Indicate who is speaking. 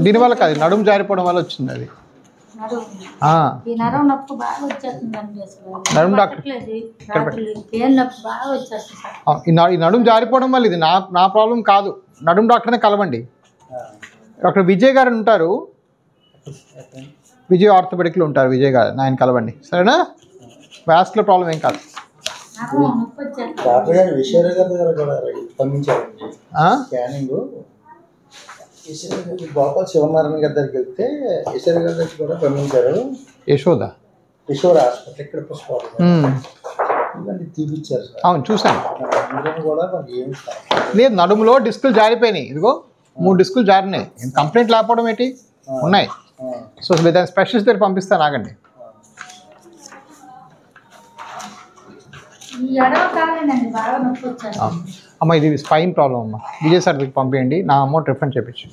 Speaker 1: దీనివల్ల కాదు, నడుము జారిపోవడం వల్ల వచ్చింది అది. నడుము డాక్టర్ ఈ నడుము జారిపోవడం వల్ల ఇది నా ప్రాబ్లం కాదు. నడుము డాక్టర్నే కలవండి. డాక్టర్ విజయ్ గారు ఉంటారు, విజయ్ ఆర్థోపెడిక్లో ఉంటారు. విజయ్ గారు ఆయన కలవండి, సరేనా? వాస్కులర్ ప్రాబ్లం ఏం కాదు.
Speaker 2: గోపాల్ శివనారాయణ గారి దగ్గరికి వెళ్తే ఈశ్వర్ గారి దగ్గర కూడా పంపించారు.
Speaker 1: యశోద
Speaker 2: హాస్పిటల్ ఇక్కడ తీపిచ్చారు.
Speaker 1: అవును చూసాను.
Speaker 2: కూడా
Speaker 1: లేదు, నడుములో డిస్కులు జారిపోయినాయి. ఇదిగో 3 డిస్కులు జారినాయి. కంప్లైంట్ లేకపోవడం ఏంటి? ఉన్నాయి. సో దాని స్పెషలిస్ట్ దగ్గర పంపిస్తాను, ఆగండి. అమ్మ ఇది స్పైన్ ప్రాబ్లం అమ్మ. విజయ్ సార్ దగ్గరికి పంపించండి, నా అమౌంట్ రిఫండ్ చేయించు.